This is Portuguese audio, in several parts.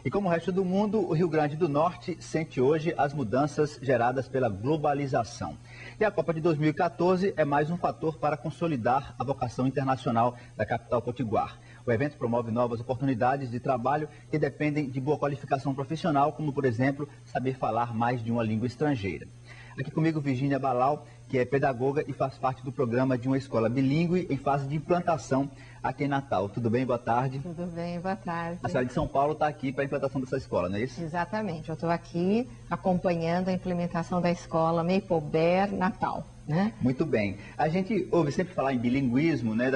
E como o resto do mundo, o Rio Grande do Norte sente hoje as mudanças geradas pela globalização. E a Copa de 2014 é mais um fator para consolidar a vocação internacional da capital potiguar. O evento promove novas oportunidades de trabalho que dependem de boa qualificação profissional, como, por exemplo, saber falar mais de uma língua estrangeira. Aqui comigo, Virgínia Balau, que é pedagoga e faz parte do programa de uma escola bilíngue em fase de implantação aqui em Natal. Tudo bem? Boa tarde. Tudo bem, boa tarde. A cidade de São Paulo está aqui para a implantação dessa escola, não é isso? Exatamente. Eu estou aqui acompanhando a implementação da escola Maple Bear Natal, né? Muito bem. A gente ouve sempre falar em bilinguismo, né,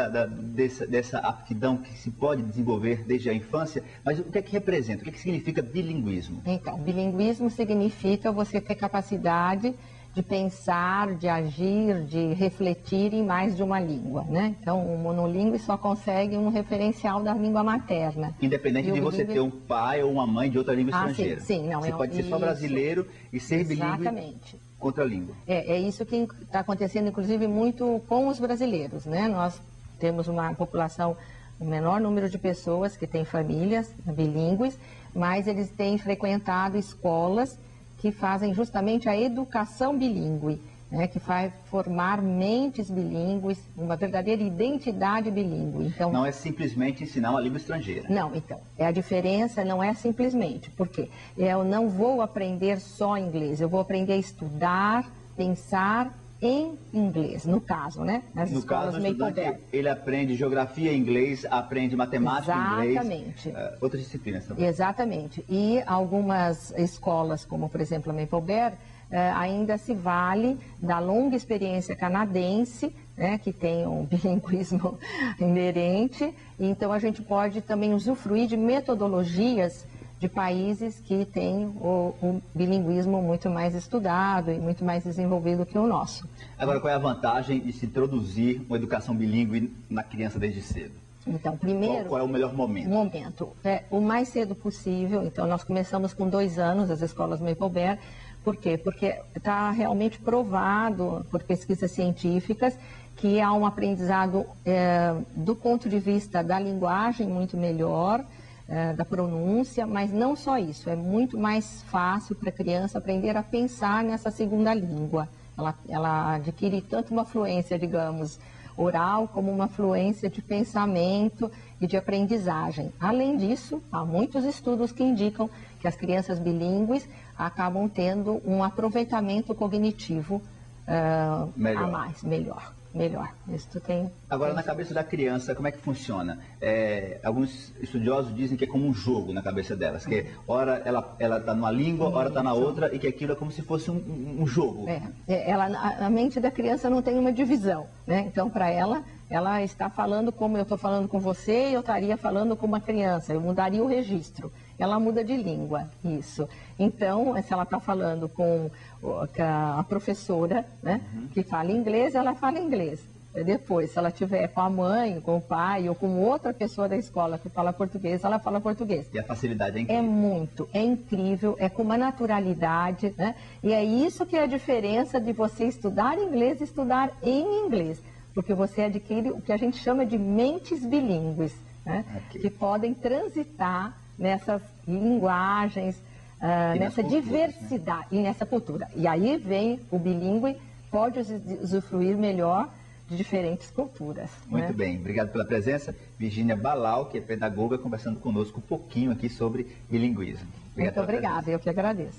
dessa aptidão que se pode desenvolver desde a infância, mas o que é que representa? O que é que significa bilinguismo? Então, bilinguismo significa você ter capacidade de pensar, de agir, de refletir em mais de uma língua, né? Então, o monolíngue só consegue um referencial da língua materna. Independente de você ter um pai ou uma mãe de outra língua estrangeira. Sim, não. Você pode ser só brasileiro e ser bilíngue com outra língua. É isso que está acontecendo, inclusive, muito com os brasileiros, né? Nós temos uma população, um menor número de pessoas que têm famílias bilíngues, mas eles têm frequentado escolas que fazem justamente a educação bilíngue, né, que vai formar mentes bilíngues, uma verdadeira identidade bilíngue. Então, não é simplesmente ensinar uma língua estrangeira. Não, então, a diferença não é simplesmente, porque eu não vou aprender só inglês, eu vou aprender a estudar, pensar em inglês, no caso, né? Nas escolas Maple Bear. Ele aprende geografia em inglês, aprende matemática em inglês. Exatamente. Outras disciplinas também. Exatamente. E algumas escolas, como por exemplo a Maple Bear, ainda se vale da longa experiência canadense, né, que tem um bilinguismo inerente. Então a gente pode também usufruir de metodologias de países que têm o bilinguismo muito mais estudado e muito mais desenvolvido que o nosso. Agora, qual é a vantagem de se introduzir uma educação bilíngue na criança desde cedo? Então, primeiro... Qual é o melhor momento? O mais cedo possível. Então, nós começamos com 2 anos, as escolas Maple Bear. Por quê? Porque está realmente provado por pesquisas científicas que há um aprendizado do ponto de vista da linguagem muito melhor, da pronúncia, mas não só isso, é muito mais fácil para a criança aprender a pensar nessa segunda língua. Ela adquire tanto uma fluência, digamos, oral, como uma fluência de pensamento e de aprendizagem. Além disso, há muitos estudos que indicam que as crianças bilíngues acabam tendo um aproveitamento cognitivo melhor. Isso tem. Agora, na cabeça da criança, como é que funciona? Alguns estudiosos dizem que é como um jogo na cabeça delas, que ora ela está numa língua, ora está na outra, e que aquilo é como se fosse um jogo. A mente da criança não tem uma divisão, né? Então, para ela está falando como eu estou falando com você, e eu estaria falando com uma criança, eu mudaria o registro. Ela muda de língua, isso. Então, se ela está falando com a professora, né, que fala inglês, ela fala inglês. Depois, se ela estiver com a mãe, com o pai ou com outra pessoa da escola que fala português, ela fala português. E a facilidade é incrível. É incrível, é com uma naturalidade, né? E é isso que é a diferença de você estudar inglês e estudar em inglês. Porque você adquire o que a gente chama de mentes bilíngues, né? Que podem transitar nessas linguagens, nessa diversidade, né? E nessa cultura. E aí vem o bilíngue, pode usufruir melhor de diferentes culturas. Muito bem, obrigado pela presença. Virgínia Balau, que é pedagoga, conversando conosco um pouquinho aqui sobre bilinguismo. Muito obrigada, eu que agradeço.